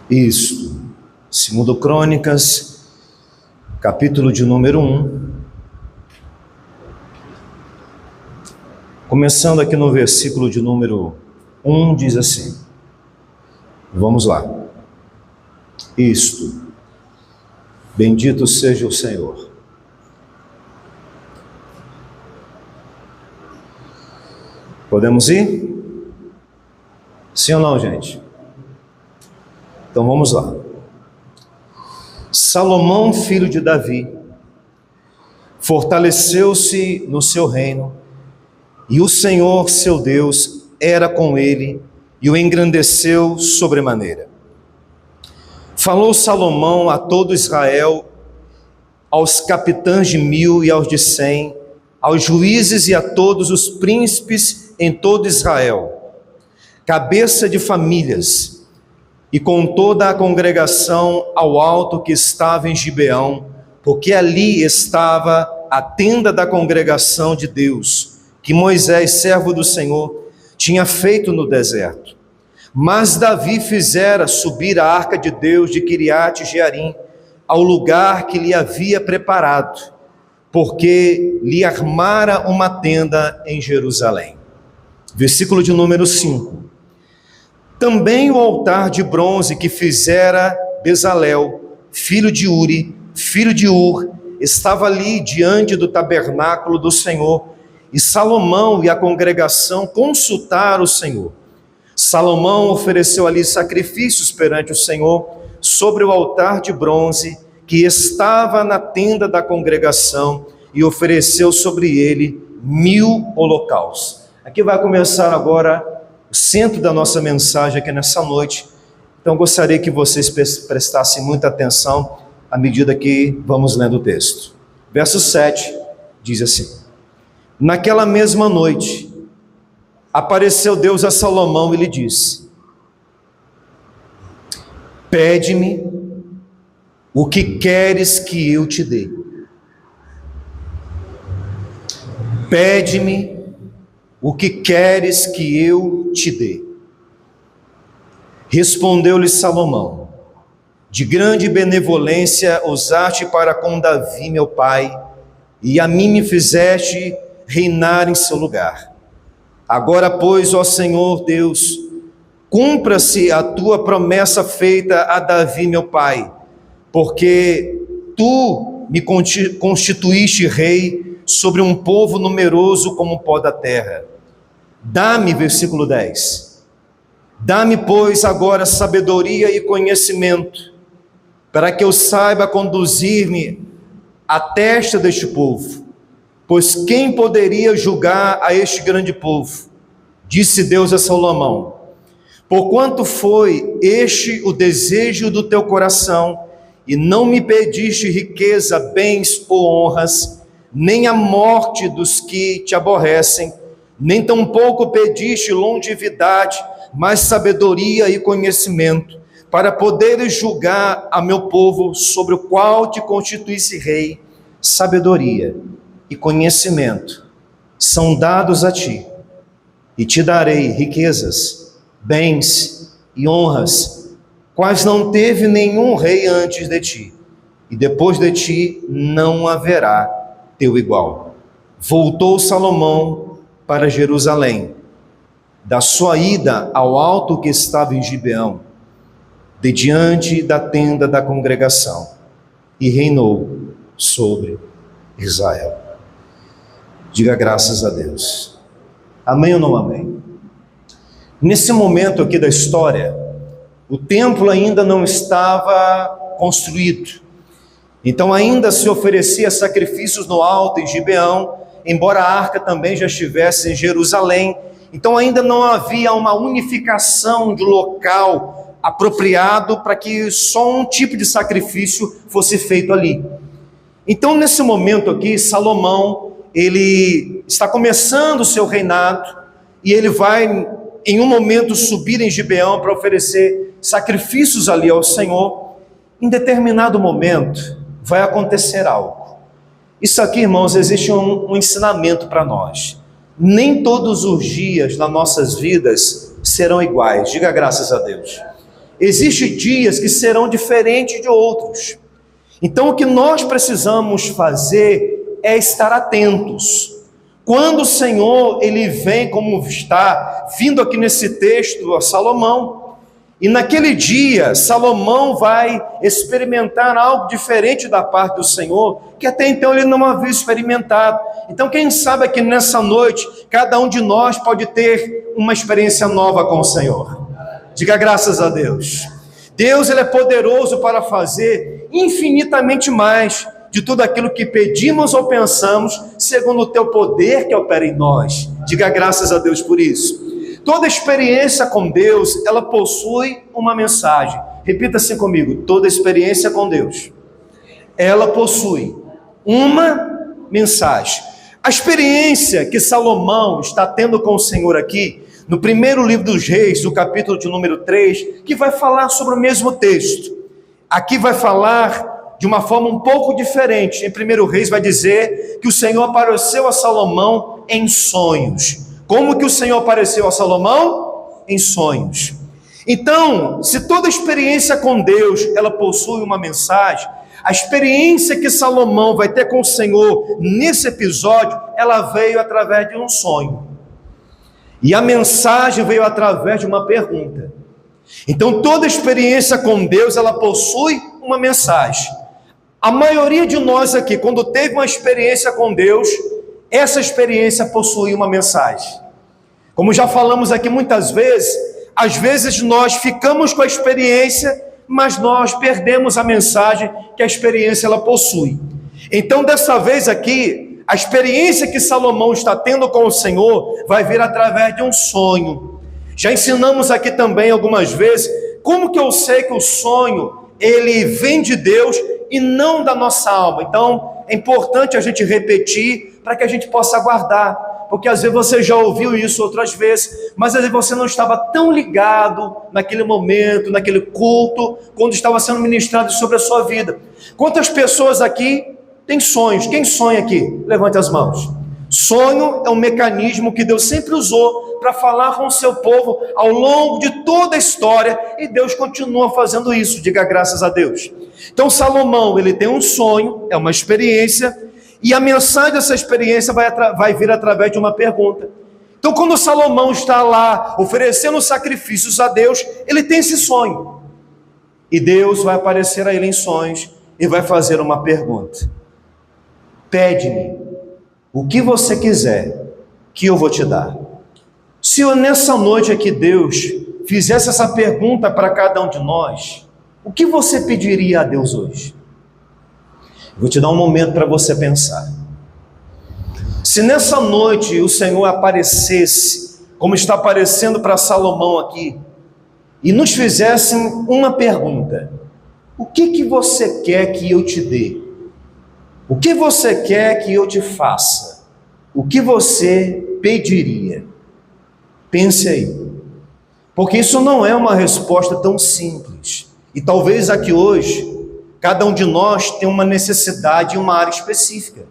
Isto, segundo Crônicas, capítulo de número 1, começando aqui no versículo de número 1, diz assim, vamos lá. Isto, bendito seja o Senhor. Podemos ir? Sim ou não, gente? Então vamos lá. Salomão, filho de Davi, fortaleceu-se no seu reino, e o Senhor, seu Deus, era com ele e o engrandeceu sobremaneira. Falou Salomão a todo Israel, aos capitães de 1000 e aos de 100, aos juízes e a todos os príncipes em todo Israel, cabeça de famílias, e com toda a congregação ao alto que estava em Gibeão, porque ali estava a tenda da congregação de Deus, que Moisés, servo do Senhor, tinha feito no deserto. Mas Davi fizera subir a arca de Deus de Quiriate Jearim ao lugar que lhe havia preparado, porque lhe armara uma tenda em Jerusalém. Versículo de número 5. Também o altar de bronze que fizera Bezalel, filho de Uri, filho de Ur, estava ali diante do tabernáculo do Senhor, e Salomão e a congregação consultaram o Senhor. Salomão ofereceu ali sacrifícios perante o Senhor sobre o altar de bronze que estava na tenda da congregação, e ofereceu sobre ele 1000 holocaustos. Aqui vai começar agora o centro da nossa mensagem aqui nessa noite. Então gostaria que vocês prestassem muita atenção à medida que vamos lendo o texto. Verso 7 diz assim: Naquela mesma noite apareceu Deus a Salomão e lhe disse: Pede-me o que queres que eu te dê. Pede-me o que queres que eu te dê? Respondeu-lhe Salomão: De grande benevolência usaste para com Davi meu pai, e a mim me fizeste reinar em seu lugar. Agora, pois, ó Senhor Deus, cumpra-se a tua promessa feita a Davi meu pai, porque tu me constituíste rei sobre um povo numeroso como o pó da terra. Dá-me, versículo 10, dá-me, pois, agora sabedoria e conhecimento, para que eu saiba conduzir-me à testa deste povo, pois quem poderia julgar a este grande povo? Disse Deus a Salomão: Porquanto foi este o desejo do teu coração, e não me pediste riqueza, bens ou honras, nem a morte dos que te aborrecem, nem tampouco pediste longevidade, mas sabedoria e conhecimento, para poderes julgar a meu povo, sobre o qual te constituísse rei. Sabedoria e conhecimento são dados a ti, e te darei riquezas, bens e honras, quais não teve nenhum rei antes de ti, e depois de ti não haverá teu igual. Voltou Salomão para Jerusalém, da sua ida ao alto que estava em Gibeão, de diante da tenda da congregação, e reinou sobre Israel. Diga graças a Deus. Amém ou não amém? Nesse momento aqui da história, o templo ainda não estava construído, então ainda se oferecia sacrifícios no alto em Gibeão, embora a arca também já estivesse em Jerusalém. Então ainda não havia uma unificação de local apropriado para que só um tipo de sacrifício fosse feito ali. Então nesse momento aqui, Salomão, ele está começando o seu reinado, e ele vai em um momento subir em Gibeão para oferecer sacrifícios ali ao Senhor. Em determinado momento vai acontecer algo. Isso aqui, irmãos, existe um ensinamento para nós. Nem todos os dias nas nossas vidas serão iguais. Diga graças a Deus. Existem dias que serão diferentes de outros. Então o que nós precisamos fazer é estar atentos. Quando o Senhor, ele vem como está vindo aqui nesse texto a Salomão, e naquele dia Salomão vai experimentar algo diferente da parte do Senhor, que até então ele não havia experimentado. Então quem sabe que nessa noite, cada um de nós pode ter uma experiência nova com o Senhor. Diga graças a Deus. Deus, ele é poderoso para fazer infinitamente mais de tudo aquilo que pedimos ou pensamos, segundo o teu poder que opera em nós. Diga graças a Deus por isso. Toda experiência com Deus, ela possui uma mensagem. Repita assim comigo: toda experiência com Deus, ela possui uma mensagem. A experiência que Salomão está tendo com o Senhor aqui, no primeiro livro dos Reis, no capítulo de número 3, que vai falar sobre o mesmo texto. Aqui vai falar de uma forma um pouco diferente. Em 1 Reis vai dizer que o Senhor apareceu a Salomão em sonhos. Como que o Senhor apareceu a Salomão? Em sonhos. Então, se toda experiência com Deus, ela possui uma mensagem, a experiência que Salomão vai ter com o Senhor nesse episódio, ela veio através de um sonho. E a mensagem veio através de uma pergunta. Então toda experiência com Deus, ela possui uma mensagem. A maioria de nós aqui, quando teve uma experiência com Deus, essa experiência possui uma mensagem. Como já falamos aqui muitas vezes, às vezes nós ficamos com a experiência, mas nós perdemos a mensagem que a experiência ela possui. Então dessa vez aqui, a experiência que Salomão está tendo com o Senhor vai vir através de um sonho. Já ensinamos aqui também algumas vezes como que eu sei que o sonho ele vem de Deus e não da nossa alma. Então é importante a gente repetir para que a gente possa guardar, porque às vezes você já ouviu isso outras vezes, mas às vezes você não estava tão ligado naquele momento, naquele culto, quando estava sendo ministrado sobre a sua vida. Quantas pessoas aqui têm sonhos? Quem sonha aqui? Levante as mãos. Sonho é um mecanismo que Deus sempre usou para falar com o seu povo ao longo de toda a história, e Deus continua fazendo isso, diga graças a Deus. Então Salomão, ele tem um sonho, é uma experiência, e a mensagem dessa experiência vai vir através de uma pergunta. Então quando Salomão está lá oferecendo sacrifícios a Deus, ele tem esse sonho, e Deus vai aparecer a ele em sonhos e vai fazer uma pergunta: pede-me o que você quiser, que eu vou te dar. Se eu, nessa noite aqui, Deus fizesse essa pergunta para cada um de nós, o que você pediria a Deus hoje? Vou te dar um momento para você pensar. Se nessa noite o Senhor aparecesse, como está aparecendo para Salomão aqui, e nos fizesse uma pergunta: o que você quer que eu te dê? O que você quer que eu te faça? O que você pediria? Pense aí. Porque isso não é uma resposta tão simples. E talvez aqui hoje, cada um de nós tem uma necessidade em uma área específica.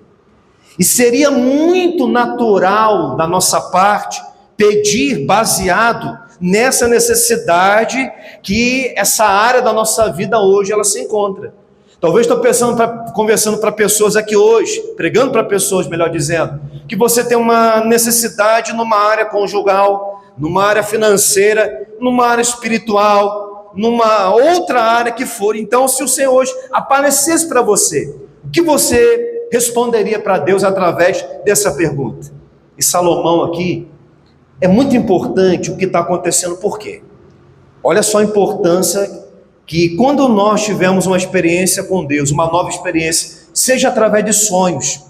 E seria muito natural da nossa parte pedir baseado nessa necessidade que essa área da nossa vida hoje ela se encontra. Talvez estou conversando para pessoas aqui hoje, pregando para pessoas, melhor dizendo, que você tem uma necessidade numa área conjugal, numa área financeira, numa área espiritual, numa outra área que for. Então, se o Senhor hoje aparecesse para você, o que você responderia para Deus através dessa pergunta? E Salomão aqui, é muito importante o que está acontecendo, por quê? Olha só a importância que quando nós tivermos uma experiência com Deus, uma nova experiência, seja através de sonhos,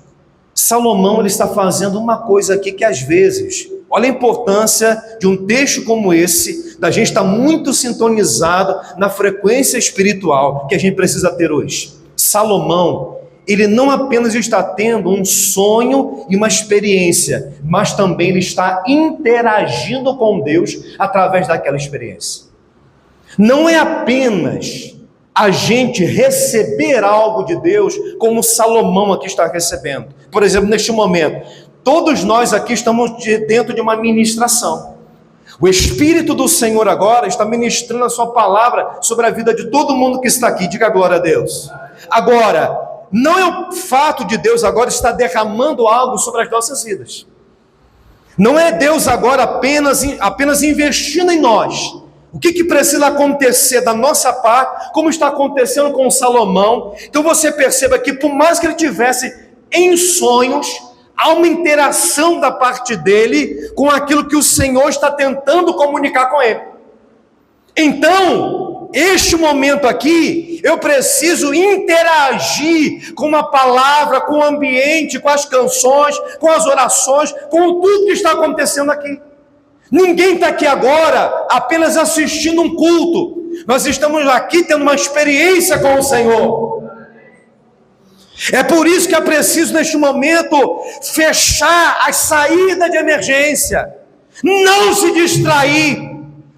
Salomão ele está fazendo uma coisa aqui que às vezes, olha a importância de um texto como esse, da gente estar muito sintonizado na frequência espiritual que a gente precisa ter hoje. Salomão, ele não apenas está tendo um sonho e uma experiência, mas também ele está interagindo com Deus através daquela experiência. Não é apenas a gente receber algo de Deus, como Salomão aqui está recebendo. Por exemplo, neste momento, todos nós aqui estamos dentro de uma ministração. O Espírito do Senhor agora está ministrando a sua palavra sobre a vida de todo mundo que está aqui. Diga glória a Deus. Agora, não é o fato de Deus agora estar derramando algo sobre as nossas vidas. Não é Deus agora apenas investindo em nós. O que precisa acontecer da nossa parte, como está acontecendo com Salomão. Então você perceba que por mais que ele tivesse em sonhos, há uma interação da parte dele com aquilo que o Senhor está tentando comunicar com ele. Então, este momento aqui, eu preciso interagir com uma palavra, com o ambiente, com as canções, com as orações, com tudo que está acontecendo aqui. Ninguém está aqui agora apenas assistindo um culto. Nós estamos aqui tendo uma experiência com o Senhor. É por isso que é preciso neste momento fechar a saída de emergência, não se distrair,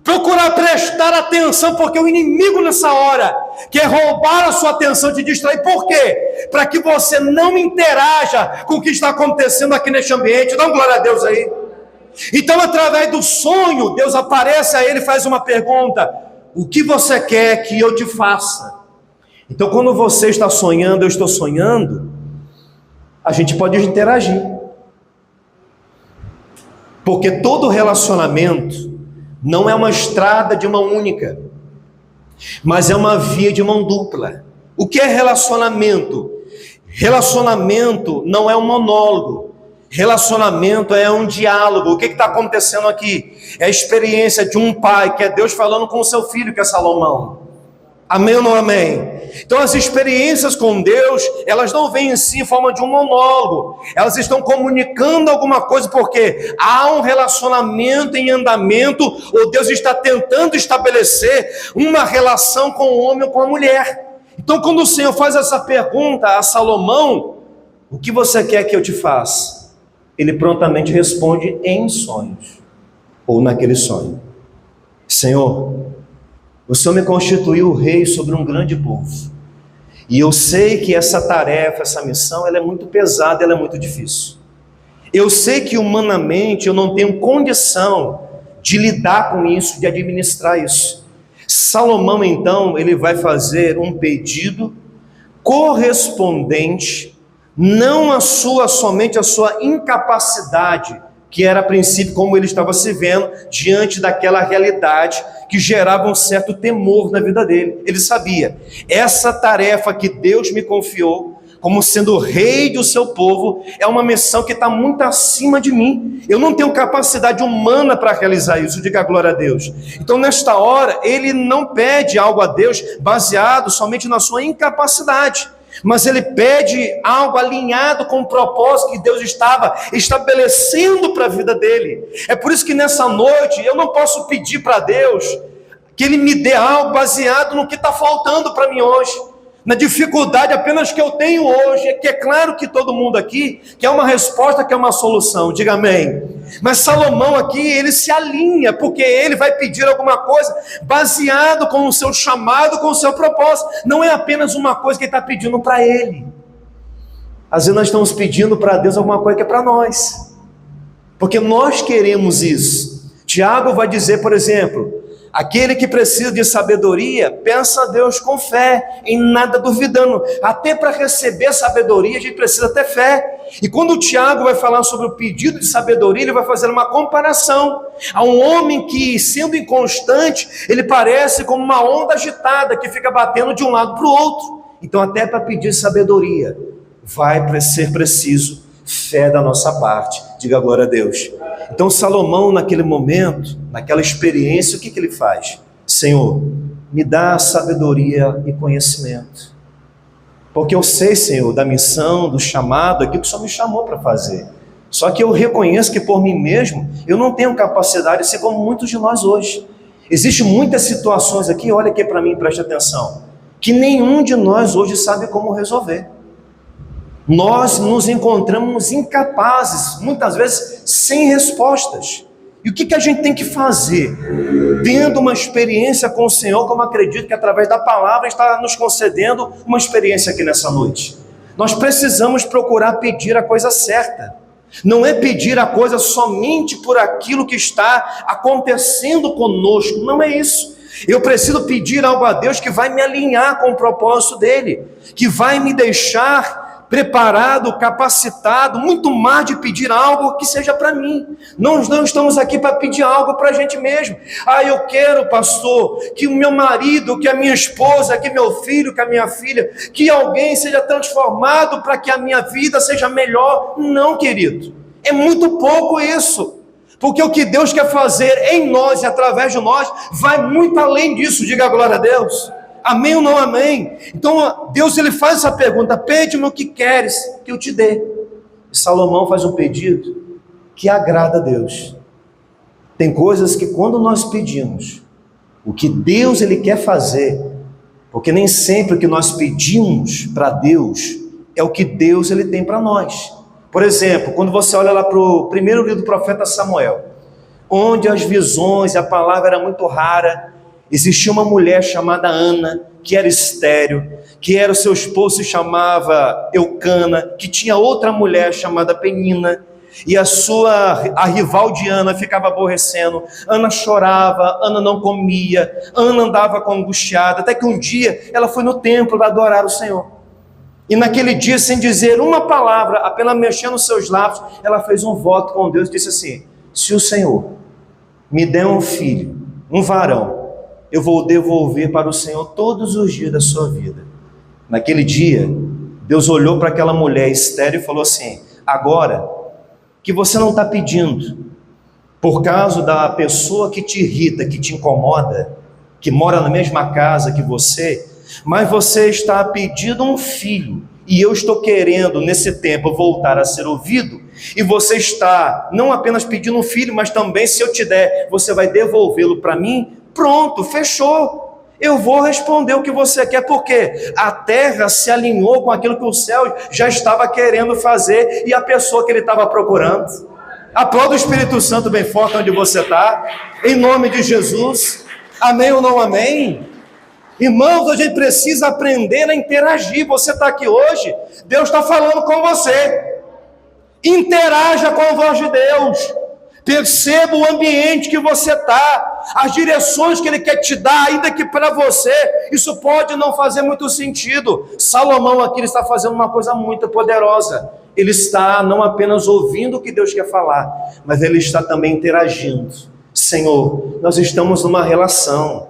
procurar prestar atenção, porque o inimigo nessa hora quer roubar a sua atenção, te distrair. Por quê? Para que você não interaja com o que está acontecendo aqui neste ambiente. Dá uma glória a Deus aí. Então, através do sonho, Deus aparece a ele e faz uma pergunta: o que você quer que eu te faça? Então, quando você está sonhando, eu estou sonhando, a gente pode interagir. Porque todo relacionamento não é uma estrada de mão única, mas é uma via de mão dupla. O que é relacionamento? Relacionamento não é um monólogo. Relacionamento é um diálogo. O que está acontecendo aqui? É a experiência de um pai, que é Deus falando com o seu filho, que é Salomão. Amém ou não amém? Então as experiências com Deus, elas não vêm em si em forma de um monólogo. Elas estão comunicando alguma coisa, porque há um relacionamento em andamento, ou Deus está tentando estabelecer uma relação com o homem ou com a mulher. Então quando o Senhor faz essa pergunta a Salomão: o que você quer que eu te faça? Ele prontamente responde em sonhos, ou naquele sonho: Senhor, o Senhor me constituiu rei sobre um grande povo, e eu sei que essa tarefa, essa missão, ela é muito pesada, ela é muito difícil. Eu sei que humanamente eu não tenho condição de lidar com isso, de administrar isso. Salomão então, ele vai fazer um pedido correspondente, não somente a sua incapacidade, que era a princípio como ele estava se vendo diante daquela realidade que gerava um certo temor na vida dele. Ele sabia: essa tarefa que Deus me confiou, como sendo rei do seu povo, é uma missão que está muito acima de mim. Eu não tenho capacidade humana para realizar isso. Diga glória a Deus. Então nesta hora, ele não pede algo a Deus baseado somente na sua incapacidade, mas ele pede algo alinhado com o propósito que Deus estava estabelecendo para a vida dele. É por isso que nessa noite eu não posso pedir para Deus que Ele me dê algo baseado no que está faltando para mim hoje, na dificuldade apenas que eu tenho hoje. É claro que todo mundo aqui quer uma resposta, quer uma solução. Diga amém. Mas Salomão aqui, ele se alinha, porque ele vai pedir alguma coisa baseado com o seu chamado, com o seu propósito. Não é apenas uma coisa que ele está pedindo para ele. Às vezes nós estamos pedindo para Deus alguma coisa que é para nós, porque nós queremos isso. Tiago vai dizer, por exemplo: aquele que precisa de sabedoria, peça a Deus com fé, em nada duvidando. Até para receber sabedoria, a gente precisa ter fé. E quando o Tiago vai falar sobre o pedido de sabedoria, ele vai fazer uma comparação a um homem que, sendo inconstante, ele parece como uma onda agitada, que fica batendo de um lado para o outro. Então até para pedir sabedoria, vai ser preciso fé da nossa parte. Diga glória a Deus. Então Salomão, naquele momento, naquela experiência, o que ele faz? Senhor, me dá sabedoria e conhecimento, porque eu sei, Senhor, da missão, do chamado, aquilo que o Senhor me chamou para fazer. Só que eu reconheço que por mim mesmo, eu não tenho capacidade de ser como muitos de nós hoje. Existem muitas situações aqui, olha aqui para mim, preste atenção, que nenhum de nós hoje sabe como resolver. Nós nos encontramos incapazes, muitas vezes sem respostas. E o que a gente tem que fazer? Tendo uma experiência com o Senhor, como acredito que através da palavra está nos concedendo uma experiência aqui nessa noite. Nós precisamos procurar pedir a coisa certa. Não é pedir a coisa somente por aquilo que está acontecendo conosco, não é isso. Eu preciso pedir algo a Deus que vai me alinhar com o propósito dele, que vai me deixar preparado, capacitado, muito mais de pedir algo que seja para mim. Nós não estamos aqui para pedir algo para a gente mesmo. Eu quero, pastor, que o meu marido, que a minha esposa, que meu filho, que a minha filha, que alguém seja transformado para que a minha vida seja melhor. Não, querido, é muito pouco isso. Porque o que Deus quer fazer em nós e através de nós vai muito além disso. Diga glória a Deus. Amém ou não amém? Então Deus ele faz essa pergunta: pede-me o que queres que eu te dê. E Salomão faz um pedido que agrada a Deus. Tem coisas que quando nós pedimos o que Deus ele quer fazer, porque nem sempre o que nós pedimos para Deus é o que Deus ele tem para nós. Por exemplo, quando você olha lá para o primeiro livro do profeta Samuel, onde as visões e a palavra era muito rara, existia uma mulher chamada Ana, que era estéril, que era o seu esposo se chamava Eucana, que tinha outra mulher chamada Penina, e a rival de Ana ficava aborrecendo. Ana chorava, Ana não comia, Ana andava angustiada, até que um dia ela foi no templo para adorar o Senhor. E naquele dia, sem dizer uma palavra, apenas mexendo os seus lábios, ela fez um voto com Deus e disse assim: se o Senhor me der um filho, um varão, eu vou devolver para o Senhor todos os dias da sua vida. Naquele dia, Deus olhou para aquela mulher estéril e falou assim: agora que você não está pedindo por causa da pessoa que te irrita, que te incomoda, que mora na mesma casa que você, mas você está pedindo um filho, e eu estou querendo nesse tempo voltar a ser ouvido, e você está não apenas pedindo um filho, mas também, se eu te der, você vai devolvê-lo para mim. Pronto, fechou. Eu vou responder o que você quer, porque a terra se alinhou com aquilo que o céu já estava querendo fazer, e a pessoa que ele estava procurando. Aplauda o Espírito Santo bem forte onde você está, em nome de Jesus. Amém ou não amém? Irmãos, a gente precisa aprender a interagir. Você está aqui hoje, Deus está falando com você. Interaja com a voz de Deus. Perceba o ambiente que você está, as direções que Ele quer te dar, ainda que para você isso pode não fazer muito sentido. Salomão aqui ele está fazendo uma coisa muito poderosa. Ele está não apenas ouvindo o que Deus quer falar, mas ele está também interagindo. Senhor, nós estamos numa relação.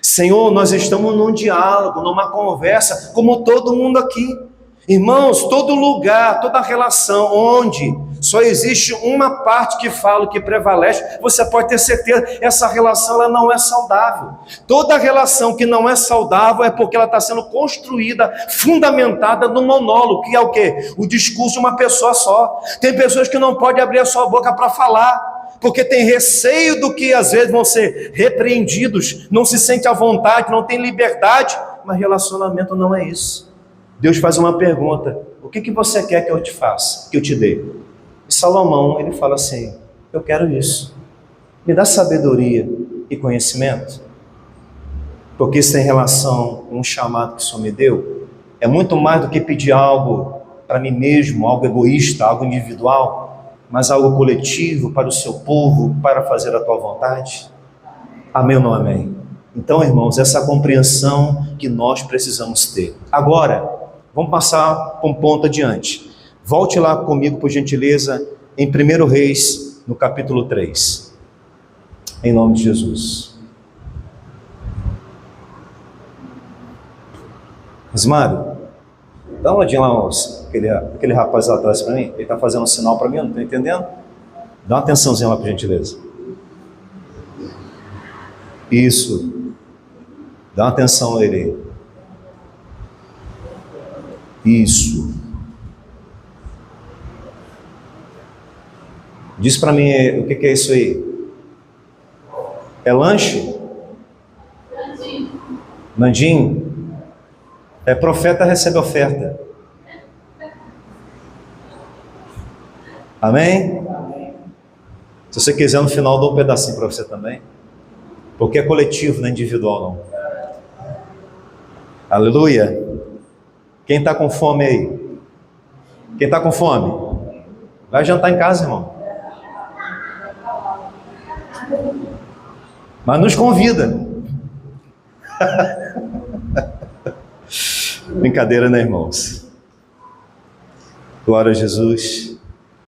Senhor, nós estamos num diálogo, numa conversa, como todo mundo aqui. Irmãos, todo lugar, toda relação onde só existe uma parte que fala, que prevalece, você pode ter certeza, essa relação ela não é saudável. Toda relação que não é saudável é porque ela está sendo construída, fundamentada no monólogo, que é o quê? O discurso de uma pessoa só. Tem pessoas que não podem abrir a sua boca para falar, porque tem receio do que às vezes vão ser repreendidos, não se sente à vontade, não tem liberdade, mas relacionamento não é isso. Deus faz uma pergunta: o que você quer que eu te faça, que eu te dê? E Salomão, ele fala assim: eu quero isso, me dá sabedoria e conhecimento, porque isso tem relação com um chamado que o Senhor me deu. É muito mais do que pedir algo para mim mesmo, algo egoísta, algo individual, mas algo coletivo para o seu povo, para fazer a tua vontade. Amém ou não amém? Então, irmãos, essa compreensão que nós precisamos ter. Agora, vamos passar um ponto adiante. Volte lá comigo, por gentileza, em 1 Reis, no capítulo 3. Em nome de Jesus. Osmário, dá uma olhadinha lá, aquele rapaz lá atrás para mim. Ele está fazendo um sinal para mim, eu não estou entendendo. Dá uma atençãozinha lá, por gentileza. Isso. Dá uma atenção a ele. Isso. Diz para mim o que é isso aí. É lanche? Mandinho? É profeta recebe oferta. Amém? Se você quiser no final eu dou um pedacinho para você também. Porque é coletivo, não é individual não. Aleluia. Quem está com fome aí? Quem está com fome? Vai jantar em casa, irmão. Mas nos convida. Brincadeira, né, irmãos? Glória a Jesus.